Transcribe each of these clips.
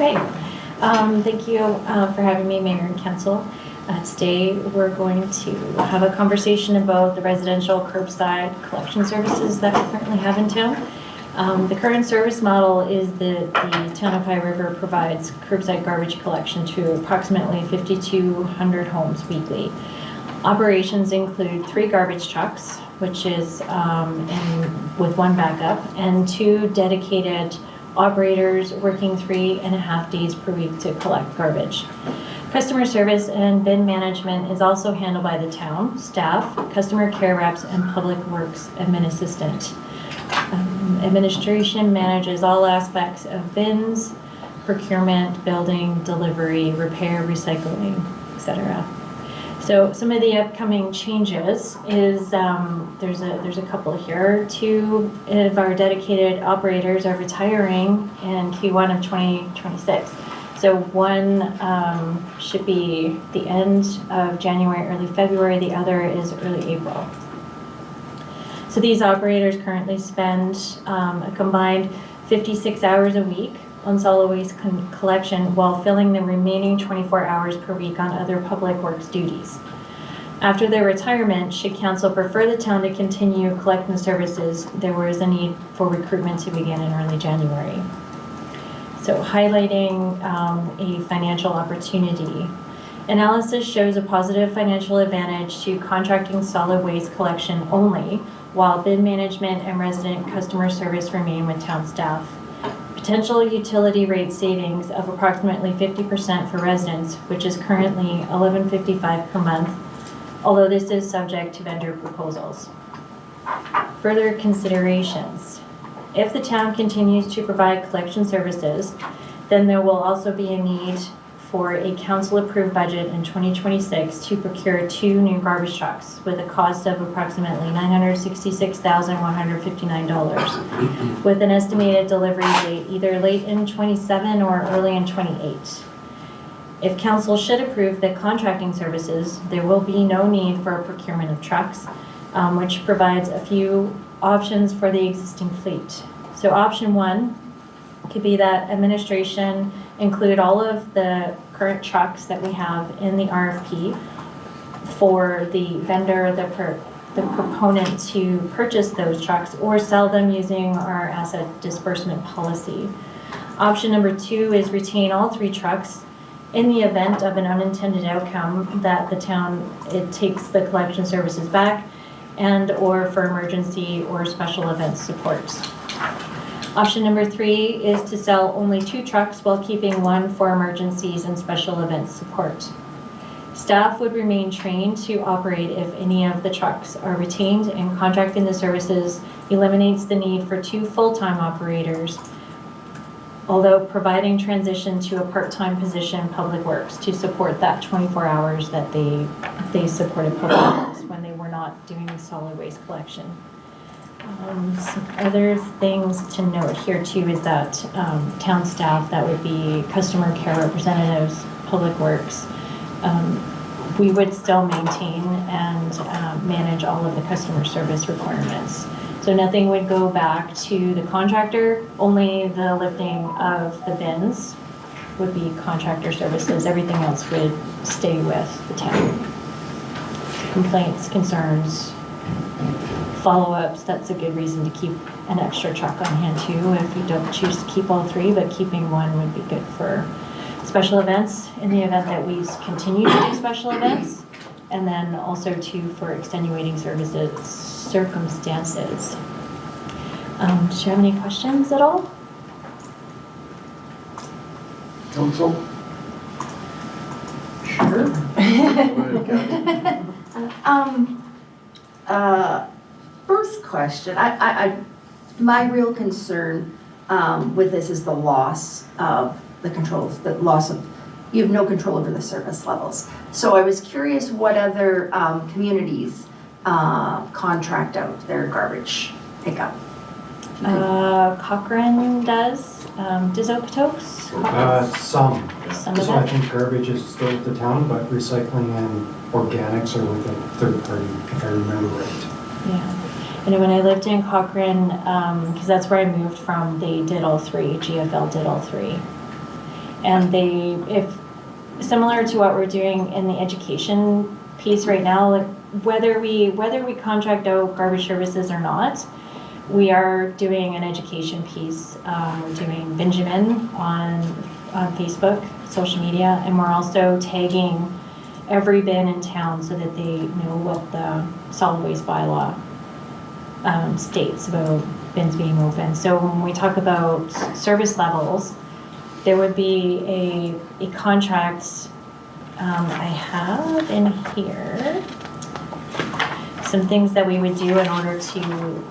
Great. Thank you for having me, Mayor and Council. Today we're going to have a conversation about the residential curbside collection services that we currently have in town. The current service model is that the town of High River provides curbside garbage collection to approximately 5,200 homes weekly. Operations include 3 garbage trucks, which is with 1 backup, and 2 dedicated operators working 3.5 days per week to collect garbage. Customer service and bin management is also handled by the town staff, customer care reps, and public works admin assistant. Administration manages all aspects of bins, procurement, building, delivery, repair, recycling, etc. So some of the upcoming changes is there's a couple here. 2 of our dedicated operators are retiring in Q1 of 2026. So one should be the end of January, early February. The other is early April. So these operators currently spend a combined 56 hours a week on solid waste collection while filling the remaining 24 hours per week on other public works duties. After their retirement, should council prefer the town to continue collecting the services, there was a need for recruitment to begin in early January. So highlighting a financial opportunity. Analysis shows a positive financial advantage to contracting solid waste collection only, while bin management and resident customer service remain with town staff. Potential utility rate savings of approximately 50% for residents, which is currently $11.55 per month, although this is subject to vendor proposals. Further considerations. If the town continues to provide collection services, then there will also be a need for a council-approved budget in 2026 to procure 2 new garbage trucks with a cost of approximately $966,159, with an estimated delivery date either late in 27 or early in 28. If council should approve the contracting services, there will be no need for a procurement of trucks, which provides a few options for the existing fleet. So option 1 could be that administration include all of the current trucks that we have in the RFP for the vendor, the proponent to purchase those trucks or sell them using our asset disbursement policy. Option number 2 is retain all 3 trucks in the event of an unintended outcome that the town, it takes the collection services back and or for emergency or special events support. Option number 3 is to sell only 2 trucks while keeping 1 for emergencies and special events support. Staff would remain trained to operate if any of the trucks are retained, and contracting the services eliminates the need for 2 full-time operators, although providing transition to a part-time position public works to support that 24 hours that they supported public works when they were not doing solid waste collection. Some other things to note here too is that town staff, that would be customer care representatives, public works, we would still maintain and manage all of the customer service requirements. So nothing would go back to the contractor, only the lifting of the bins would be contractor services. Everything else would stay with the town. Complaints, concerns, follow-ups, that's a good reason to keep an extra truck on hand too if you don't choose to keep all 3, but keeping 1 would be good for special events in the event that we continue to do special events, and then also too for extenuating circumstances. Do you have any questions at all? Council? Sure. First question, my real concern with this is the loss of the controls, the loss of, you have no control over the service levels. So I was curious what other communities contract out their garbage pickup. Cochrane does. Does Okotoks? Some. Some So of I it? think garbage is still with the town, but recycling and organics are with a third party, if I remember right. Yeah. And when I lived in Cochrane, because that's where I moved from, they did all 3. GFL did all 3. And if similar to what we're doing in the education piece right now, like whether we contract out garbage services or not, we are doing an education piece. We're doing Benjamin on Facebook, social media, and we're also tagging every bin in town so that they know what the solid waste bylaw states about bins being open. So when we talk about service levels, there would be a contract I have in here, some things that we would do in order to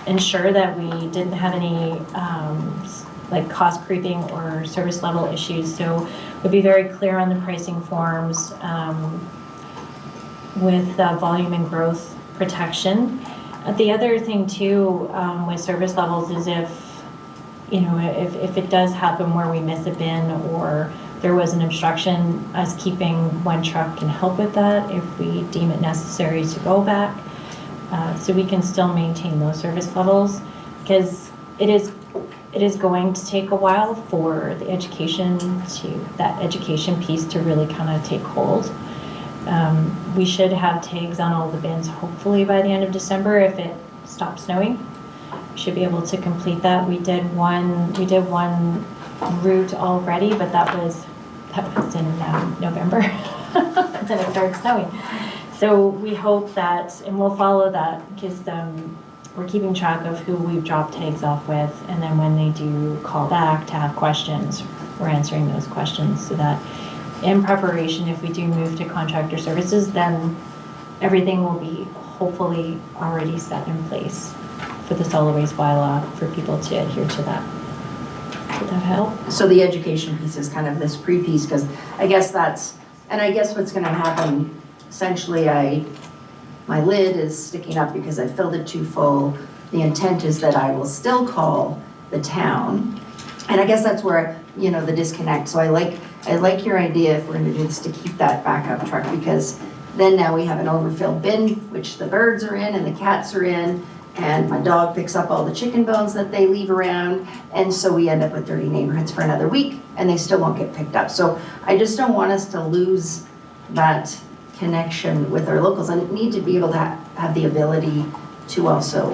ensure that we didn't have any like cost creeping or service level issues. So we'd be very clear on the pricing forms with volume and growth protection. The other thing too with service levels is if it does happen where we miss a bin or there was an obstruction, us keeping one truck can help with that if we deem it necessary to go back. So we can still maintain those service levels, because it is going to take a while for the education piece to really kind of take hold. We should have tags on all the bins hopefully by the end of December. If it stops snowing, we should be able to complete that. We did one route already, but that was in November. Then it started snowing. So we hope that, and we'll follow that, because we're keeping track of who we've dropped tags off with, and then when they do call back to have questions, we're answering those questions, so that in preparation, if we do move to contractor services, then everything will be hopefully already set in place for the solid waste bylaw for people to adhere to that. Would that help? So the education piece is kind of this pre-piece, because I guess what's gonna happen, essentially my lid is sticking up because I filled it too full. The intent is that I will still call the town. And I guess that's where, the disconnect. So I like your idea, if we're gonna do this, to keep that backup truck, because then now we have an overfilled bin, which the birds are in and the cats are in, and my dog picks up all the chicken bones that they leave around, and so we end up with dirty neighborhoods for another week, and they still won't get picked up. So I just don't want us to lose that connection with our locals, and need to be able to have the ability to also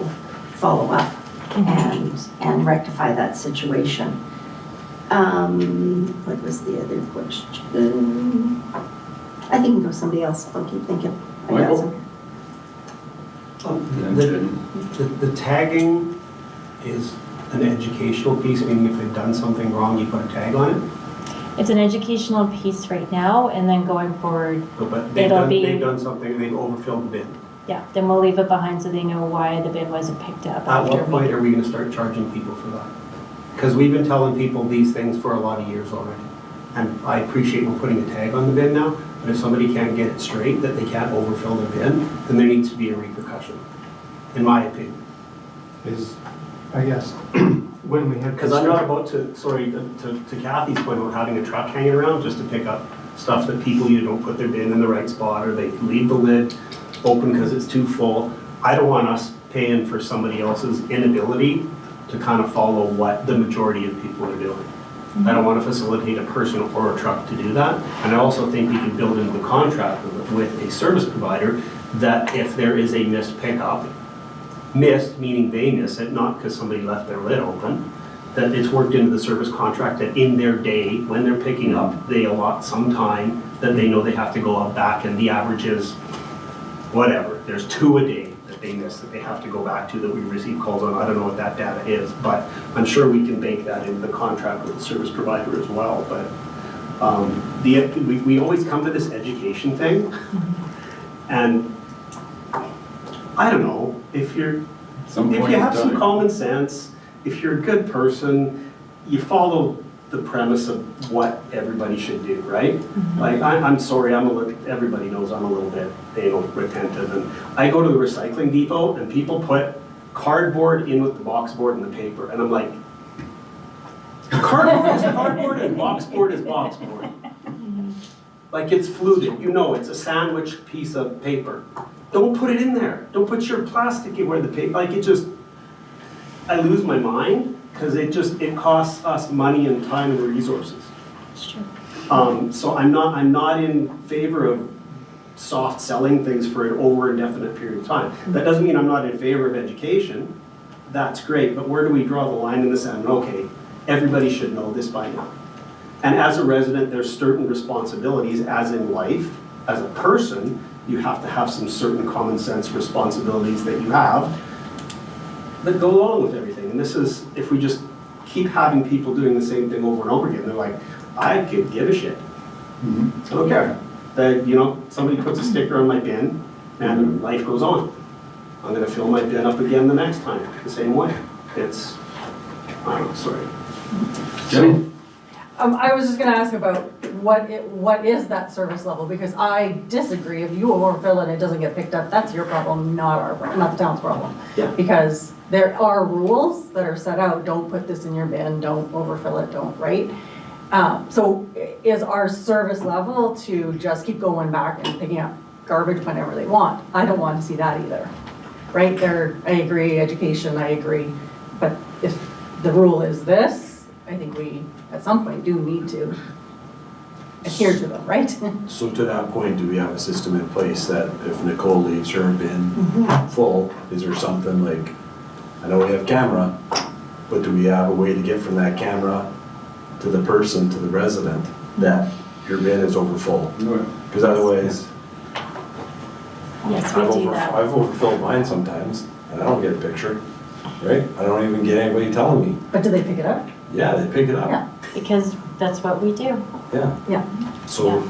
follow up and rectify that situation. What was the other question? I think we can go somebody else. I'll keep thinking. I got Michael? some. The tagging is an educational piece, meaning if they've done something wrong, you put a tag on it? It's an educational piece right now, and then going forward, But they've done something, they've overfilled the bin. yeah, then we'll leave it behind so they know why the bin wasn't picked up. At what after point are we gonna start charging people for that? Because we've been telling people these things for a lot of years already. And I appreciate we're putting a tag on the bin now, but if somebody can't get it straight, that they can't overfill their bin, then there needs to be a repercussion, in my opinion. I guess, when we had. Because I'm not about to, sorry, to Kathy's point about having a truck hanging around just to pick up stuff that people either don't put their bin in the right spot or they leave the lid open because it's too full. I don't want us paying for somebody else's inability to kind of follow what the majority of people are doing. I don't want to facilitate a person or a truck to do that. And I also think we can build into the contract with a service provider that if there is a missed pickup, missed meaning they miss it, not because somebody left their lid open, that it's worked into the service contract that in their day, when they're picking up, they allot some time that they know they have to go out back, and the average is whatever. There's 2 a day that they miss that they have to go back to that we receive calls on. I don't know what that data is, but I'm sure we can bake that into the contract with the service provider as well. But we always come to this education thing, and I don't know, if you have some common sense, if you're a good person, you follow the premise of what everybody should do, right? Like, I'm sorry, everybody knows I'm a little bit retentive, and I go to the recycling depot and people put cardboard in with the box board and the paper, and I'm like, cardboard is cardboard and box board is box board. Like, it's fluted, it's a sandwich piece of paper. Don't put it in there. Don't put your plastic in where the paper, I lose my mind, because it costs us money and time and resources. It's true. So I'm not in favor of soft selling things for an over indefinite period of time. That doesn't mean I'm not in favor of education. That's great, but where do we draw the line in the sand? Okay, everybody should know this by now. And as a resident, there's certain responsibilities, as in life, as a person, you have to have some certain common sense responsibilities that you have that go along with everything. And this is, if we just keep having people doing the same thing over and over again, they're like, I could give a shit. I don't care. That, you know, somebody puts a sticker on my bin and life goes on. I'm gonna fill my bin up again the next time, the same way. It's, I don't know, sorry. Jenny? I was just gonna ask about what is that service level, because I disagree. If you overfill and it doesn't get picked up, that's your problem, not our problem, not the town's problem. Yeah. Because there are rules that are set out, don't put this in your bin, don't overfill it, don't, right? So is our service level to just keep going back and picking up garbage whenever they want? I don't want to see that either, right? I agree, education, I agree. But if the rule is this, I think we, at some point, do need to adhere to them, right? So to that point, do we have a system in place that if Nicole leaves her bin full, is there something like, I know we have camera, but do we have a way to get from that camera to the person, to the resident, that your bin is over full? Because otherwise, Yes, we do that. I've overfilled mine sometimes, and I don't get a picture, right? I don't even get anybody telling me. But do they pick it up? Yeah, they pick it up. Yeah. Because that's what we do. Yeah. Yeah. So,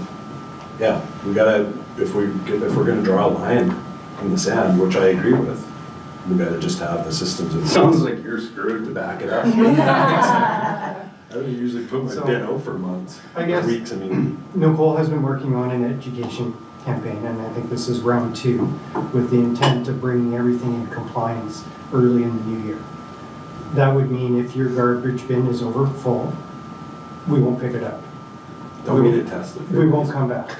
yeah, we gotta, if we're gonna draw a line in the sand, which I agree with, we gotta just have the systems in place Sounds like you're screwed. to back it up. I would usually put my So, bin out for months, I guess- weeks, I mean. Nicole has been working on an education campaign, and I think this is round 2, with the intent of bringing everything in compliance early in the new year. That would mean if your garbage bin is over full, we won't pick it up. Don't need to test it. We won't come back.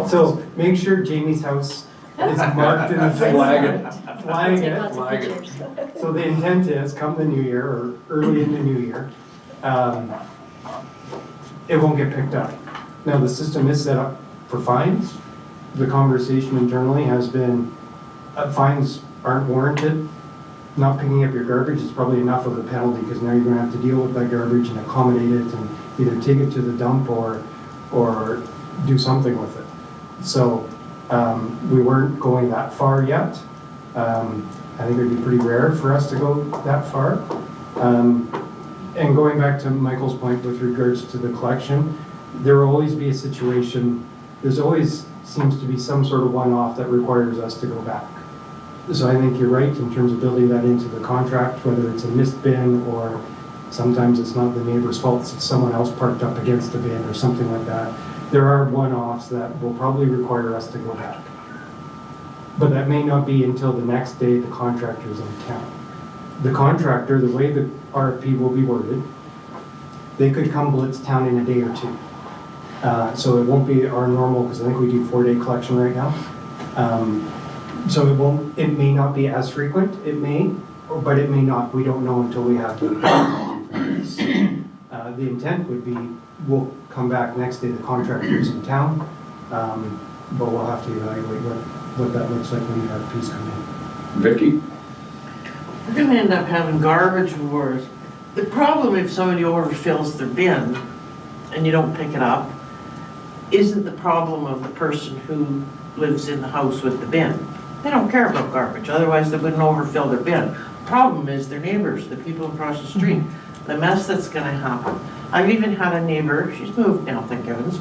So make sure Jamie's house is marked in the Flag it. Flag Take it. lots of Flag it. pictures. So the intent is, come the new year, or early in the new year, it won't get picked up. Now, the system is set up for fines. The conversation internally has been, fines aren't warranted. Not picking up your garbage is probably enough of a penalty, because now you're gonna have to deal with that garbage and accommodate it and either take it to the dump or do something with it. So, we weren't going that far yet. I think it'd be pretty rare for us to go that far. And going back to Michael's point with regards to the collection, there will always be a situation, there's always seems to be some sort of one-off that requires us to go back. So I think you're right in terms of building that into the contract, whether it's a missed bin or sometimes it's not the neighbor's fault, it's someone else parked up against the bin or something like that. There are one-offs that will probably require us to go back. But that may not be until the next day the contractor is in town. The contractor, the way the RFP will be worded, they could come blitz town in a day or 2. So it won't be our normal, because I think we do 4-day collection right now. So it may not be as frequent, it may, but it may not. We don't know until we have the the intent would be, we'll come back next day, the contractor is in town, but we'll have to evaluate what that looks like when the RFPs come in. Vicky? We're gonna end up having garbage wars. The problem if somebody overfills their bin and you don't pick it up isn't the problem of the person who lives in the house with the bin. They don't care about garbage, otherwise they wouldn't overfill their bin. Problem is their neighbors, the people across the street, the mess that's gonna happen. I've even had a neighbor, she's moved now, thank heavens,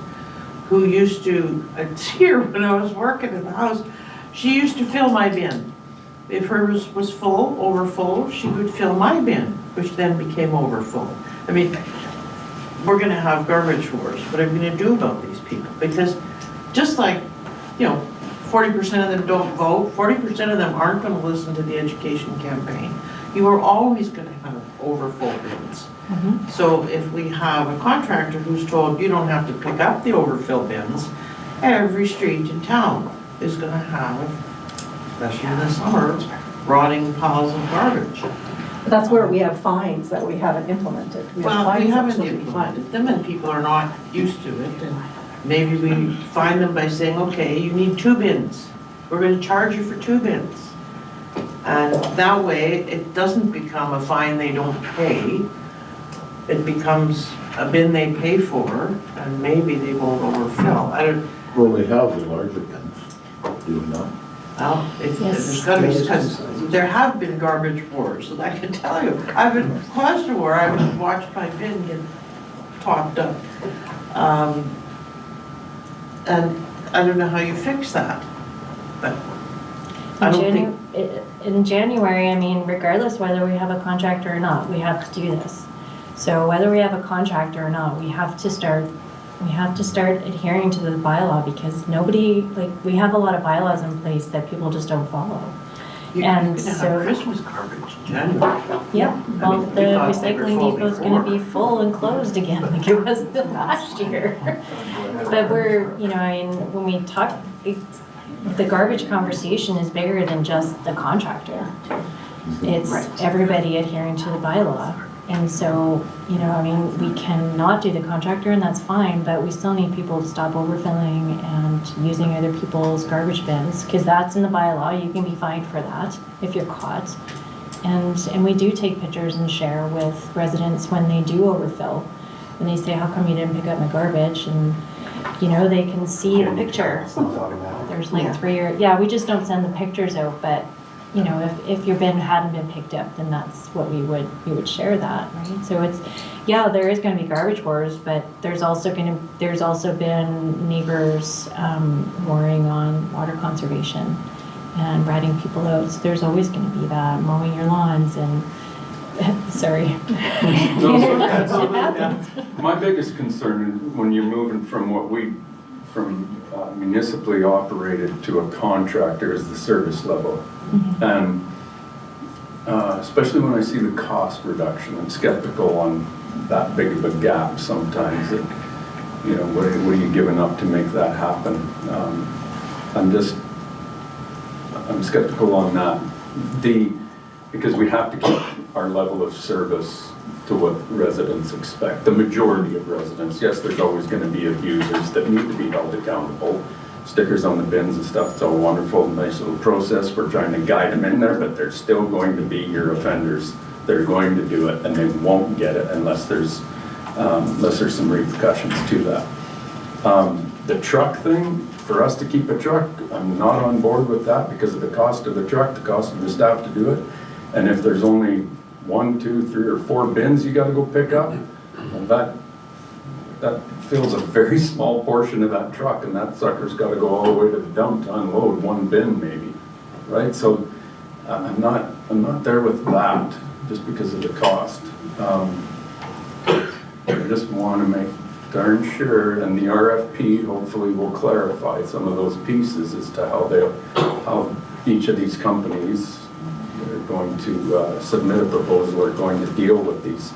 who used to, it's here when I was working in the house, she used to fill my bin. If hers was full, over full, she would fill my bin, which then became over full. I mean, we're gonna have garbage wars. What are we gonna do about these people? Because just like, 40% of them don't vote, 40% of them aren't gonna listen to the education campaign. You are always gonna have overfull bins. So if we have a contractor who's told you don't have to pick up the overfill bins, every street in town is gonna have, especially in the summer, rotting piles of garbage. But that's where we have fines that we haven't implemented. We have Well, we fines that haven't should be implemented them and people are not used to it. And maybe we find them by saying, okay, you need 2 bins. We're gonna charge you for 2 bins. And that way, it doesn't become a fine they don't pay. It becomes a bin they pay for and maybe they won't overfill. I don't, Well, they have the larger bins, do we not? well, if, Yes. there's gotta be, because there have been garbage wars, and I can tell you, I've been caused a war, I would watch my bin get topped up. And I don't know how you fix that, but I don't think, In January, I mean, regardless whether we have a contractor or not, we have to do this. So whether we have a contractor or not, we have to start adhering to the bylaw because nobody, like, we have a lot of bylaws in place that people just don't follow. you're And gonna so- have Christmas garbage in January. Yeah, well, mean, we the thought they were recycling full depot's gonna before. be full and closed again like it was the last year. But we're, you know, I mean, when we talk, the garbage conversation is bigger than just the contractor. It's everybody adhering to the bylaw. And so, you know, I mean, we cannot do the contractor and that's fine, but we still need people to stop overfilling and using other people's garbage bins, because that's in the bylaw, you can be fined for that if you're caught. And we do take pictures and share with residents when they do overfill. And they say, how come you didn't pick up my garbage? And, you know, they can see the picture. It's not automatic. There's like 3 or, yeah, we just don't send the pictures out, but, you know, if your bin hadn't been picked up, then that's what we would share that, right? So it's, yeah, there is gonna be garbage wars, but there's also been neighbors, warring on water conservation and ratting people out. So there's always gonna be that, mowing your lawns and, sorry. My biggest concern is when you're moving from municipally operated to a contractor is the service level. And especially when I see the cost reduction, I'm skeptical on that big of a gap sometimes. That, you know, what are you giving up to make that happen? I'm skeptical on that. Because we have to keep our level of service to what residents expect. The majority of residents, yes, there's always going to be abusers that need to be held accountable. Stickers on the bins and stuff, it's a wonderful, nice little process. We're trying to guide them in there, but there's still going to be your offenders. They're going to do it and they won't get it unless there's some repercussions to that. The truck thing, for us to keep a truck, I'm not on board with that because of the cost of the truck, the cost of the staff to do it. And if there's only 1, 2, 3, or 4 bins you gotta go pick up, well, that fills a very small portion of that truck, and that sucker's gotta go all the way to the dump to unload 1 bin maybe, right? So I'm not there with that just because of the cost. I just wanna make darn sure, and the RFP hopefully will clarify some of those pieces as to how each of these companies are going to submit a proposal or going to deal with these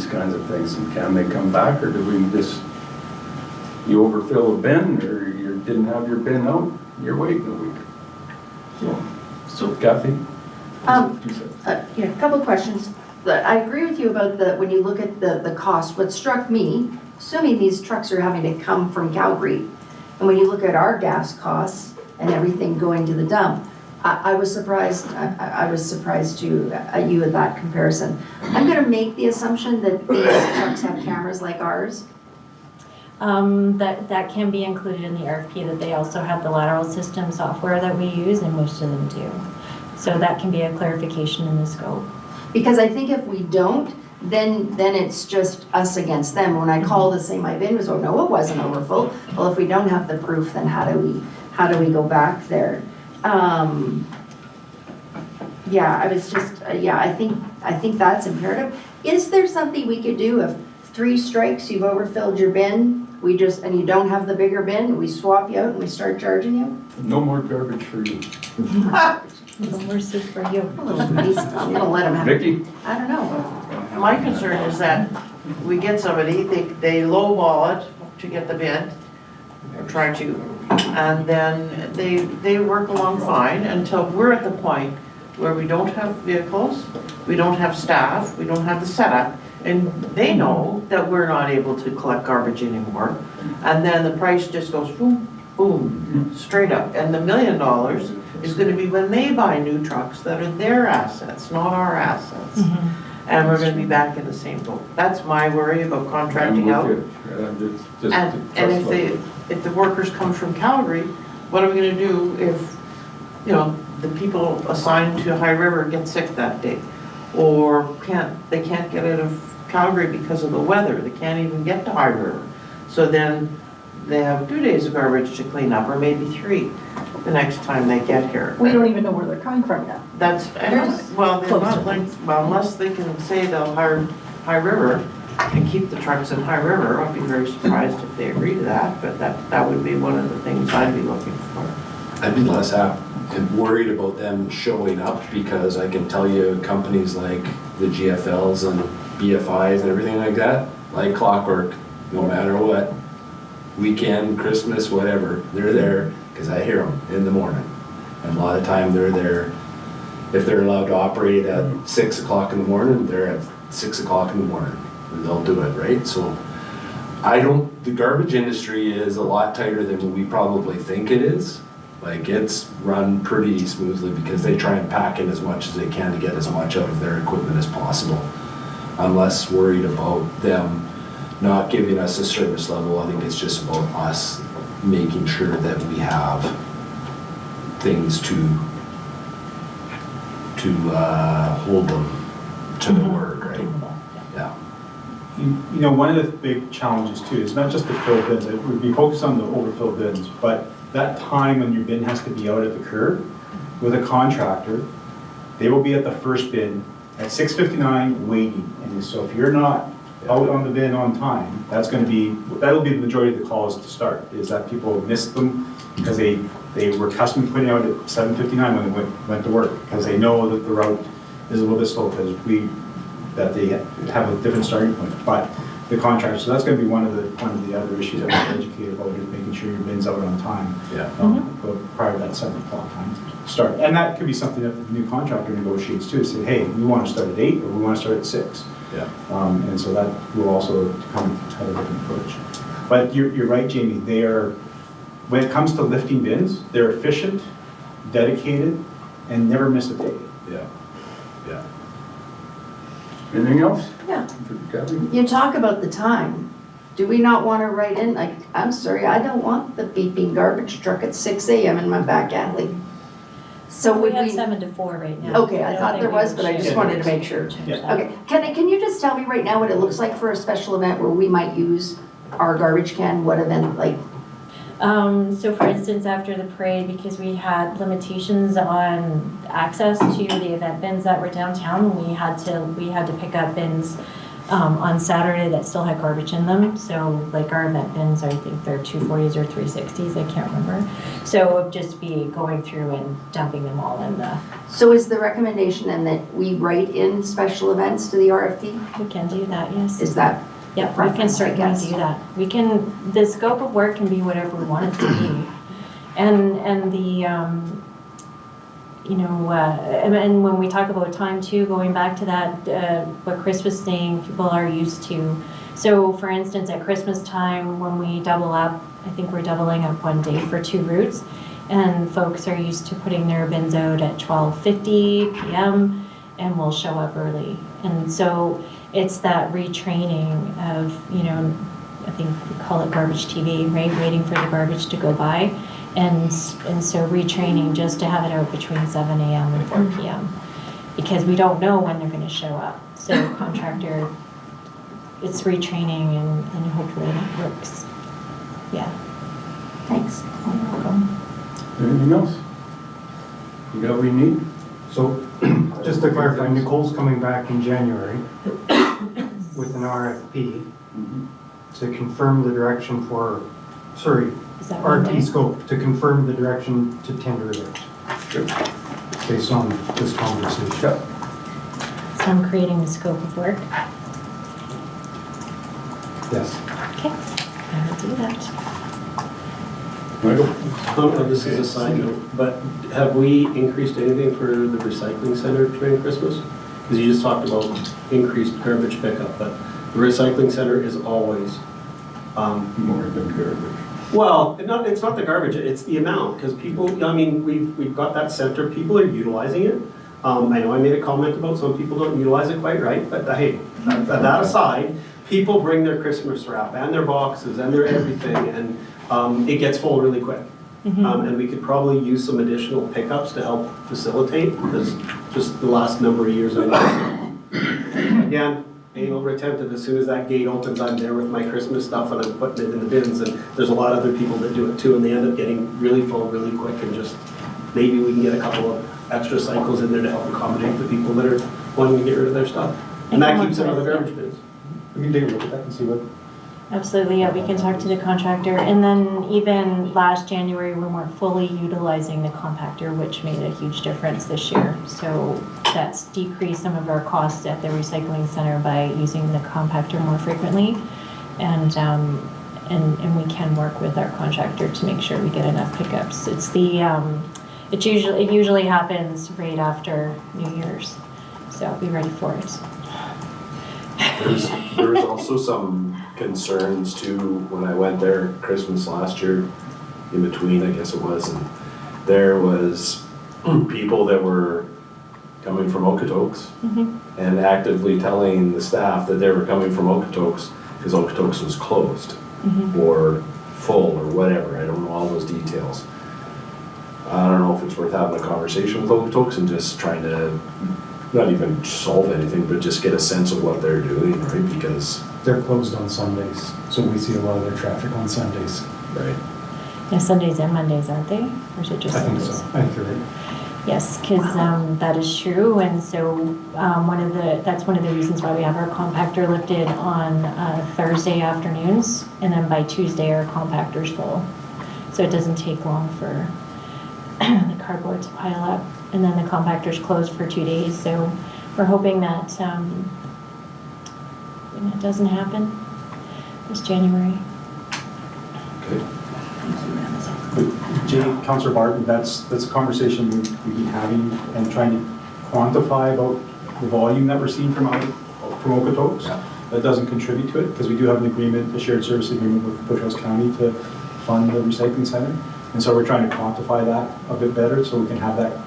kinds of things. And can they come back, or do we just, you overfill a bin or you didn't have your bin out, you're waiting a week? So Kathy? Yeah, a couple of questions. I agree with you about when you look at the cost. What struck me, assuming these trucks are having to come from Calgary, and when you look at our gas costs and everything going to the dump, I was surprised. I was surprised too at you at that comparison. I'm going to make the assumption that these trucks have cameras like ours. That can be included in the RFP, that they also have the lateral system software that we use, and most of them do. So that can be a clarification in the scope. Because I think if we don't, then it's just us against them. When I call to say my bin was over, no, it wasn't overfull. Well, if we don't have the proof, then how do we go back there? Yeah, I was just, I think that's imperative. Is there something we could do if 3 strikes, you've overfilled your bin, and you don't have the bigger bin, we swap you out and we start charging you? No more garbage for you. No more soup for you. A little piece, I'm gonna let them have it. Vicky? I don't know. my concern is that we get somebody, they lowball it to get the bin, or try to, and then they work along fine until we're at the point where we don't have vehicles, we don't have staff, we don't have the setup, and they know that we're not able to collect garbage anymore. And then the price just goes boom, boom, straight up. And the $1 million is gonna be when they buy new trucks that are their assets, not our assets. And we're gonna be back in the same boat. That's my worry about contracting out. And if the workers come from Calgary, what are we gonna do if, you know, the people assigned to High River get sick that day? Or they can't get out of Calgary because of the weather, they can't even get to High River. So then they have 2 days of garbage to clean up, or maybe 3 the next time they get here. We don't even know where they're coming from yet. Well, they're not like, well, unless they can say they'll hire High River and keep the trucks in High River, I'd be very surprised if they agree to that, but that would be one of the things I'd be looking for. I'd be less worried about them showing up, because I can tell you companies like the GFLs and BFIs and everything like that, like clockwork, no matter what, weekend, Christmas, whatever, they're there, because I hear them in the morning. And a lot of time they're there, if they're allowed to operate at 6 o'clock in the morning, they're at 6 o'clock in the morning, and they'll do it, right? So the garbage industry is a lot tighter than we probably think it is. Like, it's run pretty smoothly because they try and pack in as much as they can to get as much out of their equipment as possible. I'm less worried about them not giving us a service level. I think it's just about us making sure that we have things to hold them to the word, right? Yeah. You know, one of the big challenges too is not just the fill bins, it would be focused on the overfill bins, but that time when your bin has to be out at the curb with a contractor, they will be at the first bin at 6:59 waiting. And so if you're not out on the bin on time, that'll be the majority of the calls to start, is that people missed them because they were accustomed to putting out at 7:59 when they went to work, because they know that the route is a little bit slow because they have a different starting point. But the contractor, so that's going to be one of the other issues that we're educated about, is making sure your bin's out on time. Yeah. Prior to that 7 o'clock time start. And that could be something that the new contractor negotiates too, say, hey, we want to start at 8 or we want to start at 6. Yeah. And so that will also come have a different approach. But you're right, Jamie, when it comes to lifting bins, they're efficient, dedicated, and never miss a day. Yeah. Yeah. Anything else? Yeah. Kathy? You talk about the time. Do we not want to write in, like, I'm sorry, I don't want the beeping garbage truck at 6 a.m. in my back alley. So We would have we? 7 to 4 right now. Okay, I don't thought think there we was, would but I change just it. wanted to make sure. Change Yeah. that. Okay, can you just tell me right now what it looks like for a special event where we might use our garbage can? What event, like? So for instance, after the parade, because we had limitations on access to the event bins that were downtown, we had to pick up bins on Saturday that still had garbage in them. So like our event bins, I think they're 240s or 360s, I can't remember. So it would just be going through and dumping them all in the, So is the recommendation then that we write in special events to the RFP? we can do that, yes. Is that? Yep, we can preference, I certainly guess? do that. The scope of work can be whatever we want it to be. And the, and when we talk about time too, going back to that, what Chris was saying, people are used to. So for instance, at Christmas time, when we double up, I think we're doubling up 1 day for 2 routes. And folks are used to putting their bins out at 12:50 p.m. and will show up early. And so it's that retraining of, I think we call it garbage TV, right? Waiting for the garbage to go by. And so retraining just to have it out between 7 a.m. and 4 p.m. because we don't know when they're going to show up. So contractor, it's retraining and hopefully it works. Yeah. Thanks. You're welcome. Anything else? You got what you need? So, just to clarify, Nicole's coming back in January with an RFP to confirm the direction Is that one day? RFP scope, to confirm the direction to tender it, Sure. based on this conversation. Yep. So I'm creating the scope of work. Yes. Okay, I will do that. This is a side note, but have we increased anything for the recycling center during Christmas? Because you just talked about increased garbage pickup, but the recycling center is always, More than garbage. well, it's not the garbage, it's the amount, because people, I mean, we've got that center, people are utilizing it. I know I made a comment about some people don't utilize it quite right, but hey, that aside, people bring their Christmas wrap and their boxes and their everything, and it gets full really quick. And we could probably use some additional pickups to help facilitate, because just the last number of years, again, being over attentive, as soon as that gate opens, I'm there with my Christmas stuff and I'm putting it in the bins, and there's a lot of other people that do it too, and they end up getting really full really quick, and just, maybe we can get a couple of extra cycles in there to help accommodate the people that are wanting to get rid of their stuff. And that keeps it on the garbage bins. We can take a look at that and see what. Absolutely, yeah, we can talk to the contractor. And then even last January, we weren't fully utilizing the compactor, which made a huge difference this year. So that's decreased some of our costs at the recycling center by using the compactor more frequently. And we can work with our contractor to make sure we get enough pickups. It's the, it usually happens right after New Year's. So be ready for it. There was also some concerns too, when I went there Christmas last year, in between, I guess it was, and there was people that were coming from Okotoks and actively telling the staff that they were coming from Okotoks because Okotoks was closed or full or whatever. I don't know all those details. I don't know if it's worth having a conversation with Okotoks and just trying to not even solve anything, but just get a sense of what they're doing, right? Because They're closed on Sundays, so we see a lot of their traffic on Sundays. right. Yeah, Sundays and Mondays, aren't they? Or is it just I think Sundays? so. I think you're right. Yes, because that is true, and so that's one of the reasons why we have our compactor lifted on Thursday afternoons, and then by Tuesday our compactor's full. So it doesn't take long for the cardboard to pile up, and then the compactor's closed for 2 days. So we're hoping that it doesn't happen this January. Okay. Jay, Councillor Barton, that's a conversation we've been having and trying to quantify about the volume that we're seeing from Okotoks. Yeah. That doesn't contribute to it, because we do have an agreement, a shared service agreement with Bushels County to fund the recycling center. And so we're trying to quantify that a bit better so we can have that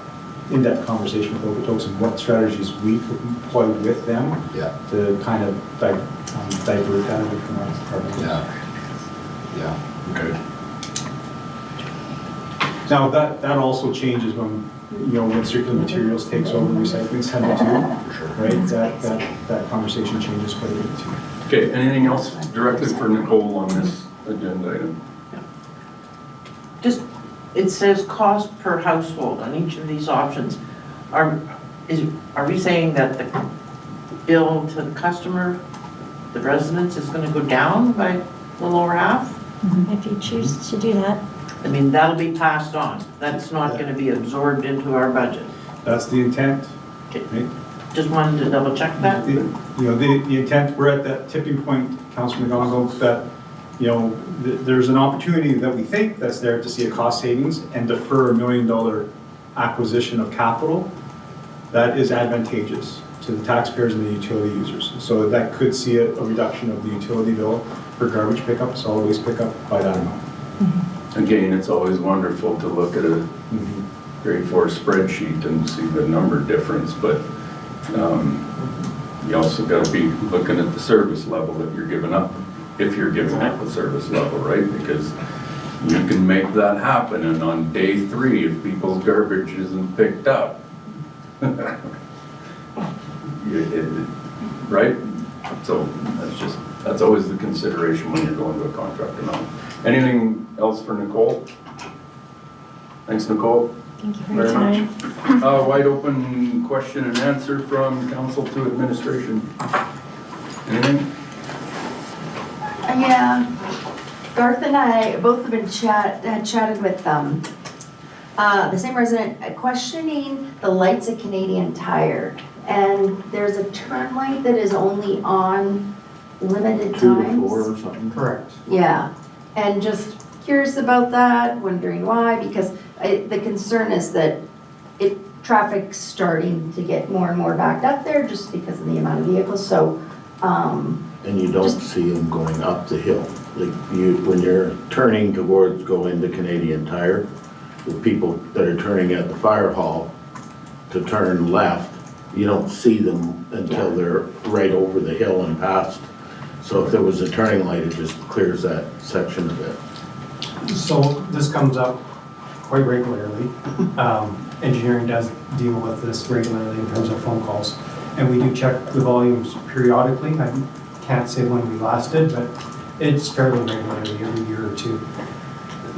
in-depth conversation with Okotoks and what strategies we could employ with them Yeah. to kind of divert that a bit from our department. Yeah. Okay. Now, that also changes when, when circular materials takes over the recycling center too, Sure. right? That conversation changes quite a bit too. Okay, anything else directly for Nicole on this agenda item? Just, it says cost per household on each of these options. Are we saying that the bill to the customer, the residents, is gonna go down by the lower half? If you choose to do that. I mean, that'll be passed on. That's not gonna be absorbed into our budget. That's the intent, Okay. right? Just wanted to double check that. The intent, we're at that tipping point, Councilman McGonigal, that, there's an opportunity that we think that's there to see a cost savings and defer $1 million acquisition of capital. That is advantageous to the taxpayers and the utility users. So that could see a reduction of the utility bill for garbage pickup, solid waste pickup by that amount. Again, it's always wonderful to look at a grade 4 spreadsheet and see the number difference, but you also got to be looking at the service level that you're giving up, if you're giving up the service level, right? Because you can make that happen, and on day 3, if people's garbage isn't picked up, right? So that's always the consideration when you're going to a contract amount. Anything else for Nicole? Thanks, Nicole. Thank you for your Very time. much. Wide open question and answer from council to administration. Anything? Yeah, Garth and I both have been chatted with the same resident questioning the lights at Canadian Tire. And there's a turn light that is only on limited 2 to times. 4 or something. Correct. Yeah, and just curious about that, wondering why, because the concern is that traffic's starting to get more and more backed up there just because of the amount of vehicles, so, And you don't see them going up the hill. Like when you're turning towards going to Canadian Tire, the people that are turning at the fire hall to turn left, you don't see them until they're right over the hill and past. So if there was a turning light, it just clears that section of it. So this comes up quite regularly. Engineering does deal with this regularly in terms of phone calls. And we do check the volumes periodically. I can't say when we last did, but it's fairly regularly every year or two.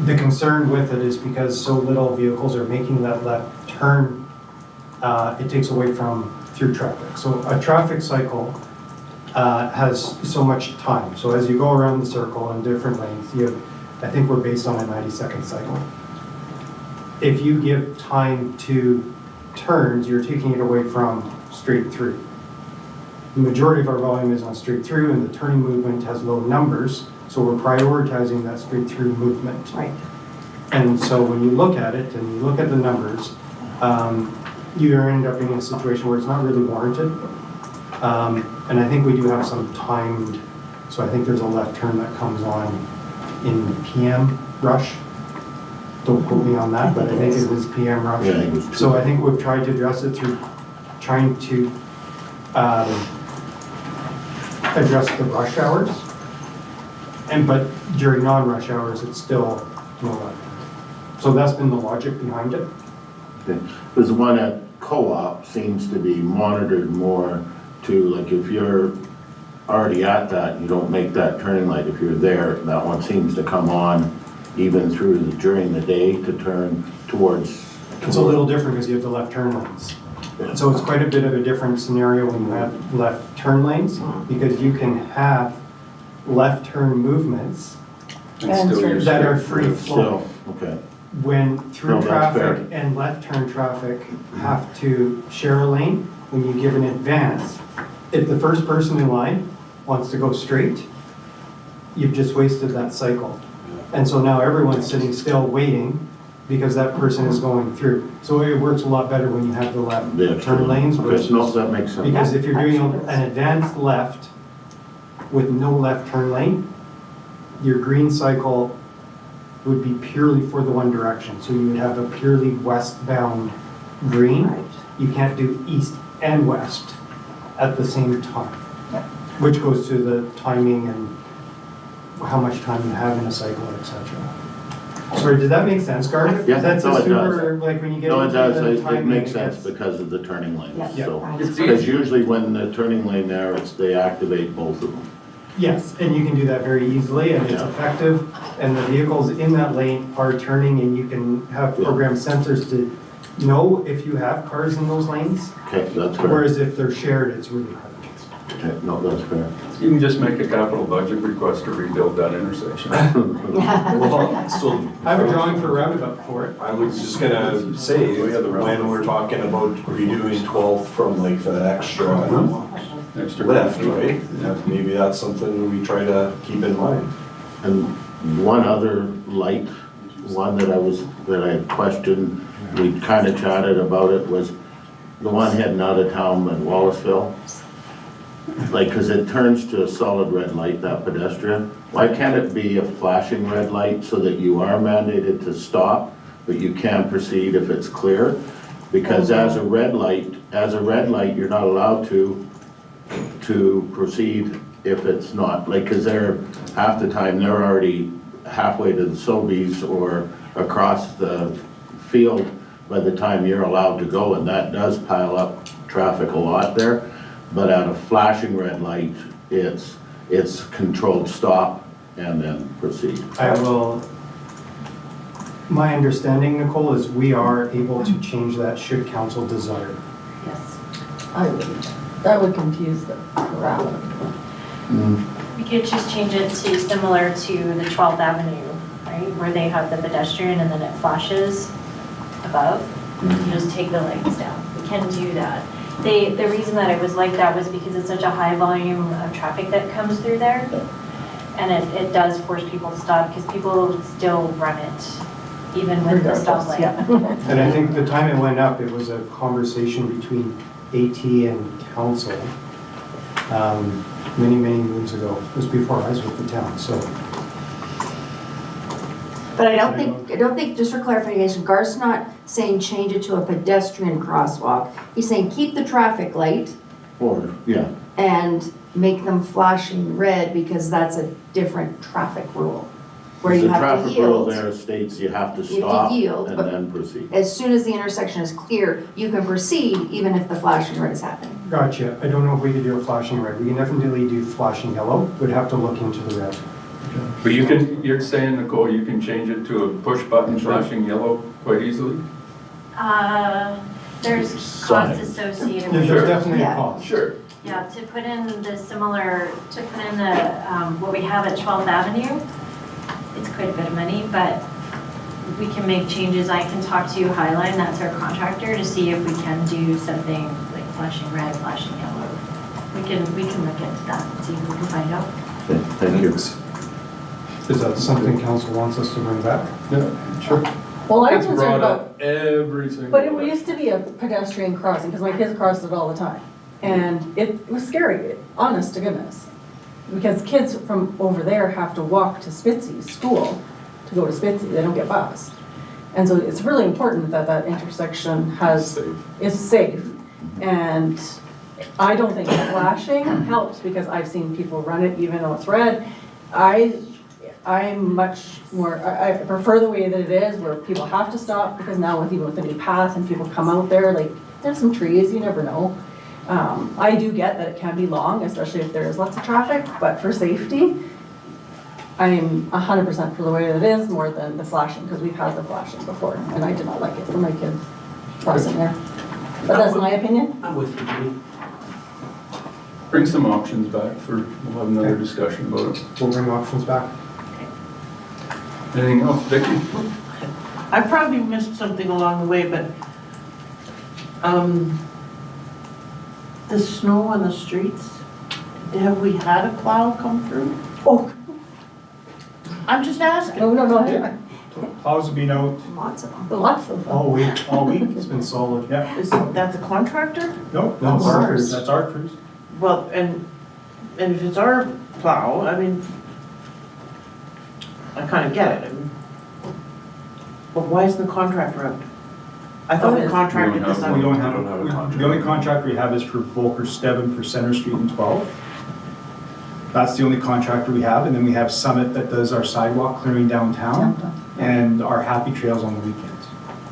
The concern with it is because so little vehicles are making that left turn, it takes away from through traffic. So a traffic cycle has so much time. So as you go around the circle in different lanes, I think we're based on a 90-second cycle. If you give time to turns, you're taking it away from straight through. The majority of our volume is on straight through, and the turning movement has low numbers, so we're prioritizing that straight through movement. right. And so when you look at it and you look at the numbers, you end up in a situation where it's not really warranted. And I think we do have some timed, so I think there's a left turn that comes on in the PM rush. Don't quote me on that, but I think it was PM rush. Yeah, it was So I think we've tried to address it through trying to address the rush hours. But during non-rush hours, it's still no left turn. So that's been the logic behind it. Because the one at Co-op seems to be monitored more to, like, if you're already at that, you don't make that turning light. If you're there, that one seems to come on even during the day to turn towards. It's a little different because you have the left turn lanes. So it's quite a bit of a different scenario when you have left turn lanes, because you can have left turn movements And still you're that are straight free through. flowing. Okay. When through No, that's fair. traffic and left turn traffic have to share a lane, when you give an advance, if the first person in line wants to go straight, you've just wasted that cycle. And so now everyone's sitting still waiting because that person is going through. So it works a lot better when you have the left Yeah, turn lanes Okay, versus, no, that makes sense. because if you're doing Actually, an advanced left with no left turn lane, your green cycle would be purely for the one direction. So you would have a purely westbound green. Right. You can't do east and west at the same time, Yep. which goes to the timing and how much time you have in a cycle, etc. Sorry, did that make sense, Garth? Yeah, That's no, a it does. super, like when you get No, it into does, the it timing, makes it sense gets- because of the turning lanes, Yeah. so. Right. It's Because easy. usually when the turning lane there, they activate both of them. Yes, and you can do that very easily, and it's Yeah. effective, and the vehicles in that lane are turning, and you can have programmed sensors to know if you have cars in those lanes, Okay, that's fair. whereas if they're shared, it's really hard. Okay, no, that's fair. You can just make a capital budget request to rebuild that intersection. Well, so I have a drawing for a roundabout for it. I was just gonna say, when we're talking about redoing 12th from like the extra Extra left, right? Maybe that's something we try to keep in mind. And one other light, one that I had questioned, we kind of chatted about it, was the one heading out of town at Wallaceville. Like, because it turns to a solid red light, that pedestrian. Why can't it be a flashing red light so that you are mandated to stop, but you can proceed if it's clear? Because as a red light, you're not allowed to proceed if it's not, like, because half the time, they're already halfway to the Sobeys or across the field by the time you're allowed to go, and that does pile up traffic a lot there. But at a flashing red light, it's controlled stop and then proceed. My understanding, Nicole, is we are able to change that should council desire. Yes. That would confuse the crowd. We could just change it to similar to the 12th Avenue, right? Where they have the pedestrian and then it flashes above. You just take the lights down. We can do that. The reason that it was like that was because it's such a high volume of traffic that comes through there. And it does force people to stop because people still run it, even with the Regardless, stoplight. yeah. And I think the time it went up, it was a conversation between AT and council, many, many moons ago. It was before I was with the town, so. But I don't think, just for clarification, Garth's not saying change it to a pedestrian crosswalk. He's saying keep the traffic light Or, yeah, and make them flashing red because that's a different traffic rule. Where you the have to traffic rule yield. there states you have to You have to stop yield, and but- then proceed. As soon as the intersection is clear, you can proceed even if the flashing red is happening. Gotcha. I don't know if we could do a flashing red. We can definitely do flashing yellow. We'd have to look into the red. But you can, you're saying, Nicole, you can change it to a push button flashing yellow quite easily? There's Sign. costs associated There's with it. definitely a Yeah. cost. Sure. Yeah, to put in what we have at 12th Avenue, it's quite a bit of money, but we can make changes. I can talk to Highline, that's our contractor, to see if we can do something like flashing red, flashing yellow. We can look into that and see if we can find out. Okay, thank you. Is that something council wants us to bring back? Yeah, sure. Well, I'm It's concerned brought about, up every single. but it day. used to be a pedestrian crossing, because my kids crossed it all the time. And it was scary, honest to goodness. Because kids from over there have to walk to Spitzy's school to go to Spitzy, they don't get bused. And so it's really important that that intersection is safe. And I don't think flashing helps, because I've seen people run it even though it's red. I'm much more, I prefer the way that it is, where people have to stop, because now even with the new path and people come out there, like, there's some trees, you never know. I do get that it can be long, especially if there is lots of traffic, but for safety, I'm 100% for the way that it is, more than the flashing, because we've had the flashing before, and I did not like it for my kids crossing there. But that's my opinion. I'm with you, Jenny. Bring some options back we'll have another discussion about it. We'll bring options back. Anything else, Vicki? I probably missed something along the way, but, the snow on the streets, have we had a plow come through? Oh, I'm just asking. no, Plows have been out Lots of them. lots of them. all week. It's been solid. Yeah. Is that the contractor? No, No, it's ours. that's our crews. Well, and if it's our plow, I mean, I kind of get it. I mean, but why isn't the contractor out? I thought the contractor We don't have this one. We out. don't have, We don't have a contract. the only contractor we have is for Volker Stebbin for Center Street and 12. That's the only contractor we have, and then we have Summit that does our sidewalk clearing downtown and our Happy Trails on the weekends.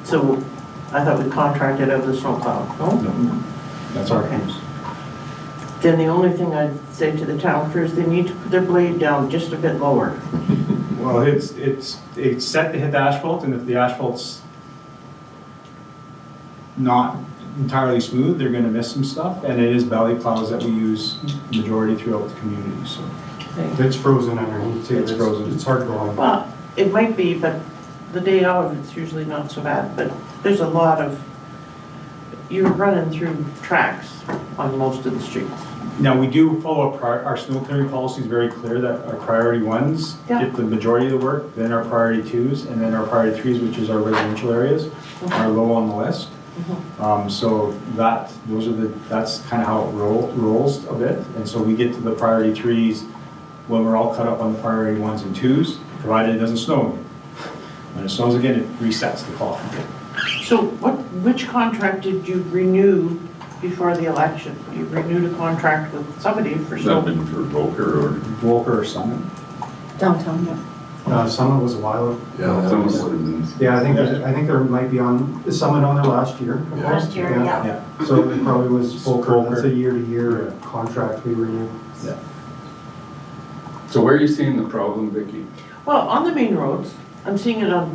So I thought we contracted out the snowplow, no? No, that's our Okay. crews. Then the only thing I'd say to the town crews, they need to put their blade down just a bit lower. Well, it's set to hit the asphalt, and if the asphalt's not entirely smooth, they're gonna miss some stuff, and it is belly plows that we use majority throughout the community, so. It's frozen underneath too. It's frozen. It's hard going. Well, it might be, but the day of, it's usually not so bad, but there's a lot of, you're running through tracks on most of the streets. Now, we do follow up, our snow clearing policy is very clear that our priority ones Yeah. get the majority of the work, then our priority twos, and then our priority threes, which is our residential areas, are low on the list. So that's kind of how it rolls a bit. And so we get to the priority threes when we're all cut up on the priority ones and twos, provided it doesn't snow again. When it snows again, it resets the clock. So which contract did you renew before the election? You renewed a contract with somebody for Has that snow? been for Volker or? Volker or Summit. Downtown, yeah. Summit was a while ago. Yeah, that Someone was, would have been. Yeah, I think there might be is Summit on there last year. Last year, yeah. Yeah. So it probably was Volker. Volker. That's a year-to-year contract we renew. Yeah. So where are you seeing the problem, Vicki? Well, on the main roads, I'm seeing it on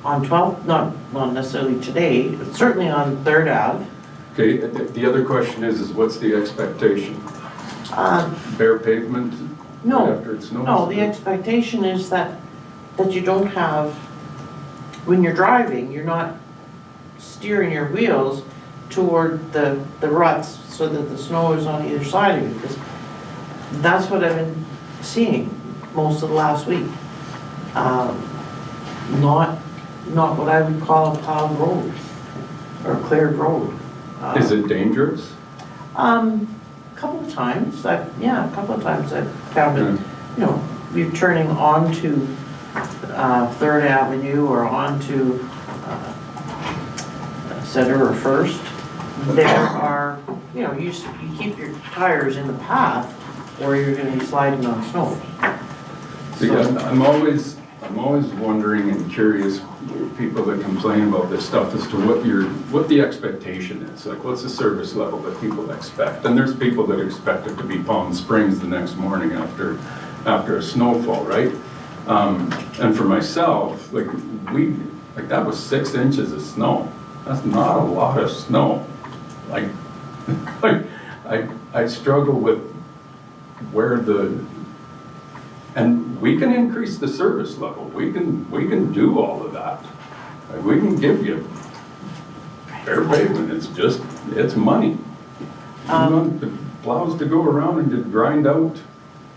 12th, not necessarily today, but certainly on 3rd Ave. Okay, the other question is what's the expectation? Bare pavement? No, right after it snows? No, the expectation is that you don't have, when you're driving, you're not steering your wheels toward the ruts so that the snow is on either side of you, because that's what I've been seeing most of the last week. Not what I would call a plowed road or cleared road. Is it dangerous? Couple of times, a couple of times I've found it, you know, you're turning onto Third Avenue or onto Center or First. There are, you know, you keep your tires in the path or you're gonna be sliding on snow. See, I'm always wondering and curious, people that complain about this stuff, as to what the expectation is. Like, what's the service level that people expect? And there's people that expect it to be Palm Springs the next morning after a snowfall, right? And for myself, like that was 6 inches of snow. That's not a lot of snow. Like I struggle with where and we can increase the service level. We can do all of that. Like, we can give you fair payment. It's money. You want the plows to go around and just grind out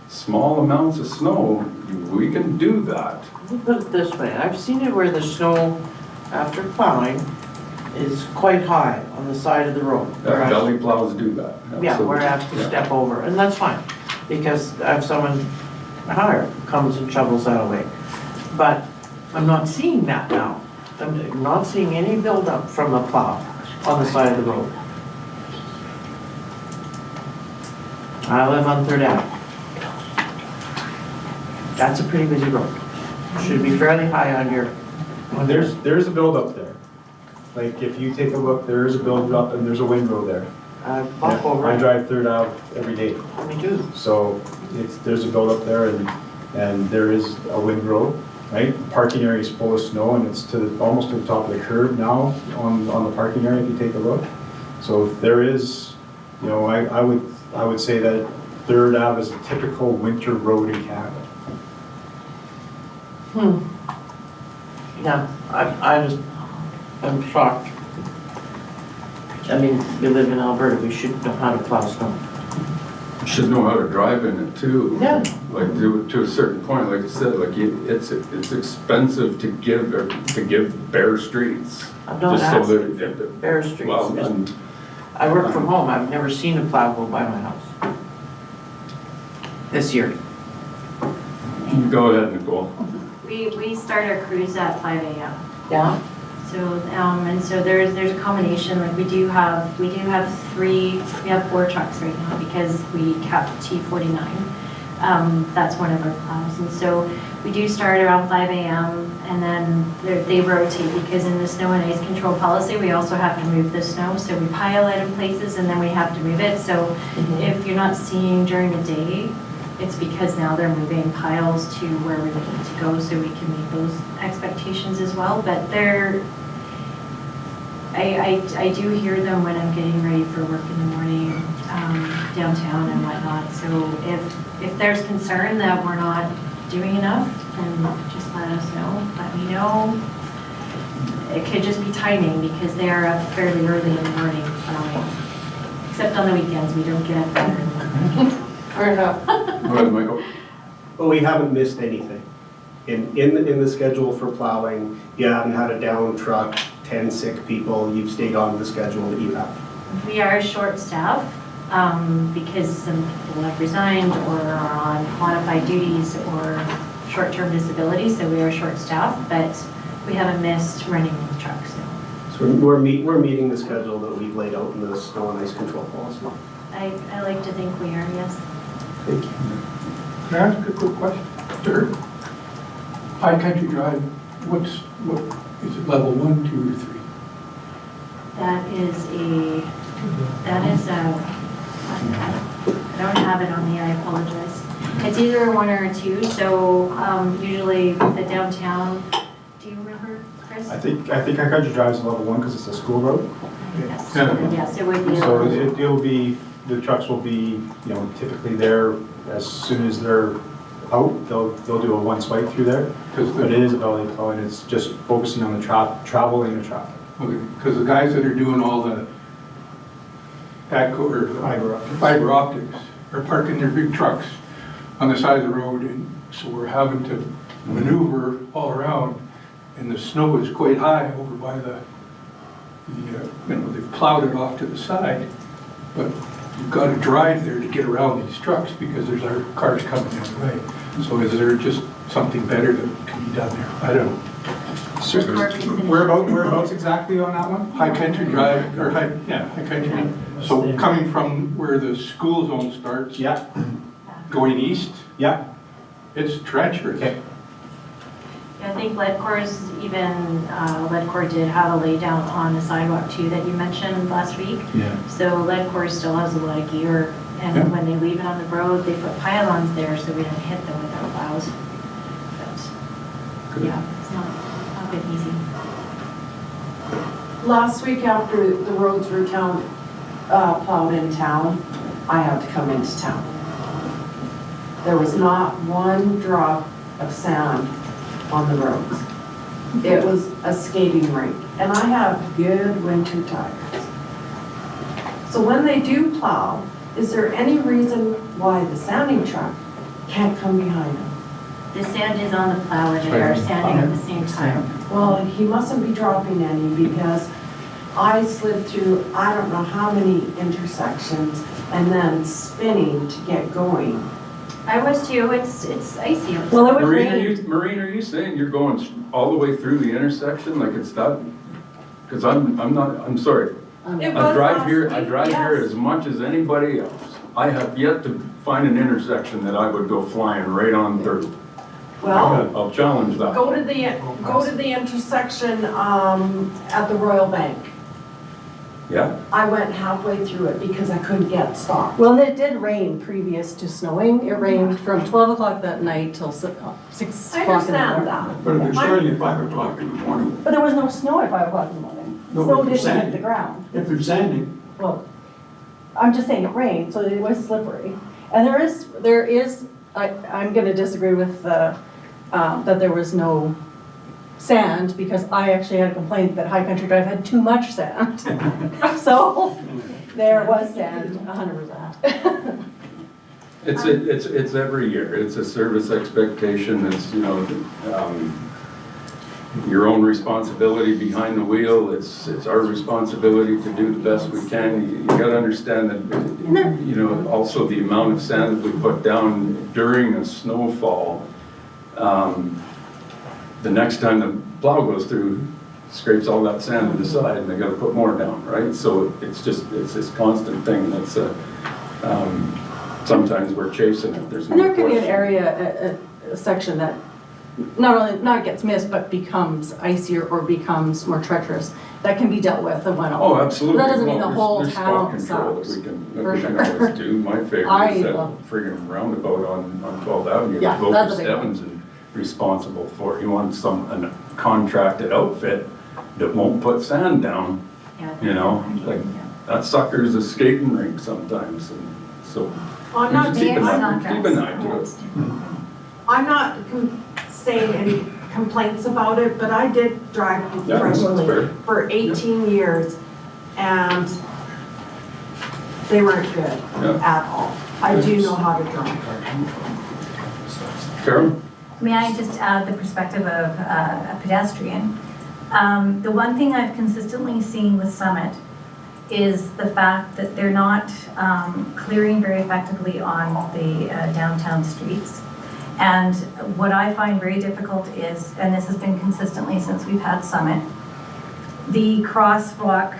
small amounts of snow, we can do that. Let me put it this way, I've seen it where the snow after plowing is quite high on the side of the road. Belly plows do that. Yeah, where I have Absolutely. to step over, and that's fine, because I have someone hired, comes and shovels that away. But I'm not seeing that now. I'm not seeing any buildup from the plow on the side of the road. I live on Third Ave. That's a pretty busy road. Should be fairly high on your. There's a buildup there. Like, if you take a look, there is a buildup and there's a windrow there. I walk over. I drive Third Ave every day. Me too. So there's a buildup there and there is a windrow, right? The parking area is full of snow and it's almost to the top of the curb now on the parking area if you take a look. So if there is, you know, I would say that Third Ave is a typical winter road in Canada. Yeah, I'm shocked. I mean, we live in Alberta, we should know how to plow snow. Should know how to drive in it too. Yeah. Like to a certain point, like I said, like it's expensive to give bare streets. I'm not just so asking that for bare streets. Well, and I work from home, I've never seen a plow go by my house. This year. go ahead, Nicole. We start our cruise at 5 a.m. Yeah. So, and so there's a combination, like we have 4 trucks right now because we capped T49. That's one of our plows. And so we do start around 5 a.m. and then they rotate because in the snow and ice control policy, we also have to move the snow. So we pile it in places and then we have to move it. So if you're not seeing during the day, it's because now they're moving piles to where we need to go so we can meet those expectations as well. But I do hear them when I'm getting ready for work in the morning downtown and whatnot. So if there's concern that we're not doing enough, then just let us know. Let me know. It could just be timing because they are up fairly early in the morning. Except on the weekends, we don't get up that early. Fair enough. Go ahead, Michael. But we haven't missed anything. In the schedule for plowing, you haven't had a down truck, 10 sick people, you've stayed on the schedule that you have. We are short-staffed because some people have resigned or are on modified duties or short-term disability, so we are short-staffed, but we haven't missed running the trucks, no. So we're meeting the schedule that we've laid out in the snow and ice control policy. I like to think we are, yes. Thank you. Can I ask a quick question? Sir, High Country Drive, what is it, level 1, 2, or 3? That is I don't have it on me, I apologize. It's either a 1 or a 2, so usually the downtown, do you remember, Chris? I think High Country Drive is level 1 because it's a school road. Yes, Yeah. yes, it would be. So it'll be, the trucks will be, you know, typically there as soon as they're out, they'll do a 1 swipe through there. But it is a belly plow and it's just focusing on the travel lane of traffic. Because the guys that are doing all the ATCO or Fiber optics. fiber optics are parking their big trucks on the side of the road, and so we're having to maneuver all around, and the snow is quite high over by they've plowed it off to the side, but you've got to drive there to get around these trucks because there's other cars coming in the way. So is there just something better that can be done there? I don't know. Whereabouts exactly on that one? High Country Drive, or High Country. So coming from where the school zone starts, Yeah, going east, yeah. it's treacherous. Okay. Yeah, I think Ledcor did have a lay down on the sidewalk too that you mentioned last week. Yeah. So Ledcor still has a lot of gear, Yeah. and when they leave it on the road, they put pylons there so we don't hit them with our plows. But, yeah, it's not been easy. Last week after the roads were plowed in town, I had to come into town. There was not one drop of sand on the roads. It was a skating rink, and I have good winter tires. So when they do plow, is there any reason why the sanding truck can't come behind them? The sand is on the plow and they are sanding at the same time. Well, he mustn't be dropping any because I slid through, I don't know how many intersections and then spinning to get going. I was too, it's icy. Well, it was Maureen, rain. Maureen, are you saying you're going all the way through the intersection like it's that? Because I'm sorry. It I was drive last here, week, I drive here yes. as much as anybody else. I have yet to find an intersection that I would go flying right on through. Well, I'll challenge that. go to the intersection at the Royal Bank. Yeah? I went halfway through it because I couldn't get stopped. Well, it did rain previous to snowing. It rained from 12 o'clock that night till 6 I o'clock in the understand morning. that. But if it's starting at 5 o'clock in the morning, But there was no snow at 5 o'clock in the morning. No, Snow but didn't you're hit saying- the ground. if it's sanding, Well, I'm just saying it rained, so it was slippery. And I'm gonna disagree with that there was no sand, because I actually had a complaint that High Country Drive had too much sand. So there was sand, 100%. It's every year. It's a service expectation. It's, your own responsibility behind the wheel. It's our responsibility to do the best we can. You gotta understand that, also the amount of sand that we put down during a snowfall, the next time the plow goes through, scrapes all that sand to the side and they gotta put more down, right? So it's this constant thing that's, sometimes we're chasing it. There's no And there could be an question. area, a section that not gets missed, but becomes icier or becomes more treacherous, that can be dealt with and went Oh, over. absolutely. That doesn't mean the Well, whole there's spot town control that sucks. we can for sure. always do. My favorite I is that love- friggin' roundabout on 12th Avenue. Yeah, that that's Locust a big one. Evans is responsible for. You want a contracted outfit that won't put sand down, like that sucker's a skating rink sometimes, and so. I'm not just keep an eye contracts. to it. I'm not saying any complaints about it, but I did drive Yeah, that's professionally fair. for 18 years, and they weren't good Yeah. at all. I do know how to drive. Carol? May I just add the perspective of a pedestrian? The one thing I've consistently seen with Summit is the fact that they're not clearing very effectively on the downtown streets. And what I find very difficult is, and this has been consistently since we've had Summit, the crosswalk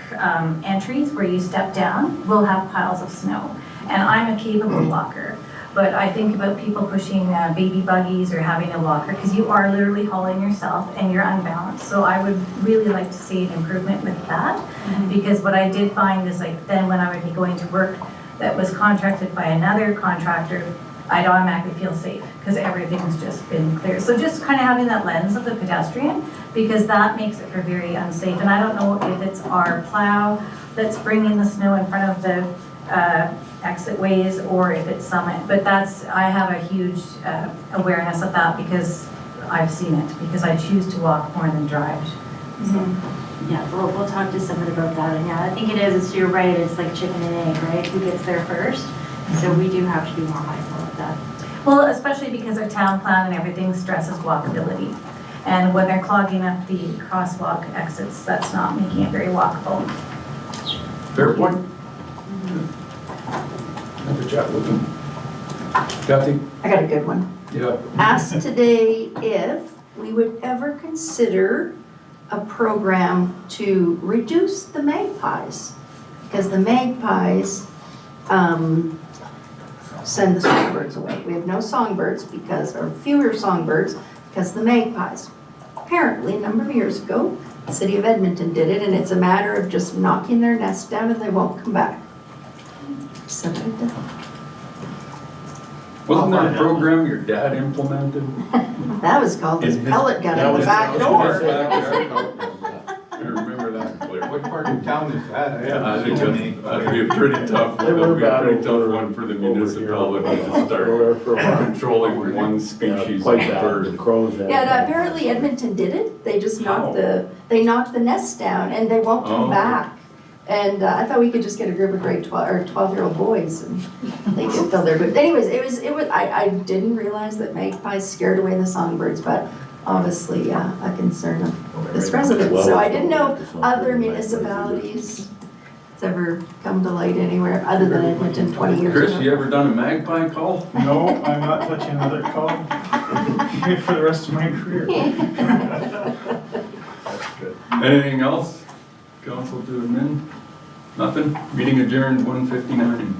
entries where you step down will have piles of snow. And I'm a capable walker, but I think about people pushing baby buggies or having a walker, because you are literally hauling yourself and you're unbalanced. So I would really like to see an improvement with that, because what I did find is, like, then when I would be going to work that was contracted by another contractor, I'd automatically feel safe because everything's just been clear. So just kind of having that lens of the pedestrian, because that makes it for very unsafe. And I don't know if it's our plow that's bringing the snow in front of the exit ways or if it's Summit. But I have a huge awareness of that because I've seen it, because I choose to walk more than drive. So. Yeah, we'll talk to someone about that. And yeah, I think it is, you're right, it's like chicken and egg, right? Who gets there first? So we do have to be more mindful of that. Well, especially because our town plan and everything stresses walkability. And when they're clogging up the crosswalk exits, that's not making it very walkable. Fair point. Have a chat with them. Kathy? I got a good one. Yeah. Asked today if we would ever consider a program to reduce the magpies. Because the magpies send the songbirds away. We have no songbirds or fewer songbirds because of the magpies. Apparently, a number of years ago, the city of Edmonton did it, and it's a matter of just knocking their nest down and they won't come back. So they did. Wasn't there a program your dad implemented? That was called his pellet gun in the back door. I remember that clear. What part of town is that? I think that'd be a pretty tough one. They were That'd be a bad pretty tough over- one for the over here. municipality to Over there for a start while. controlling one species of Quite bad, the bird. crows. Yeah, and apparently Edmonton did it. They just knocked they knocked the nest down and they won't come Oh. back. And I thought we could just get a group of grade 12 or 12-year-old boys and they could fill their, but anyways, it was, I didn't realize that magpies scared away the songbirds, but obviously a concern of this resident. So I didn't know if other municipalities it's ever come to light anywhere other than Edmonton 20 years ago. Chris, you ever done a magpie call? No, I'm not touching another call for the rest of my career. Anything else? Council to admin? Nothing? Meeting adjourned 1:59.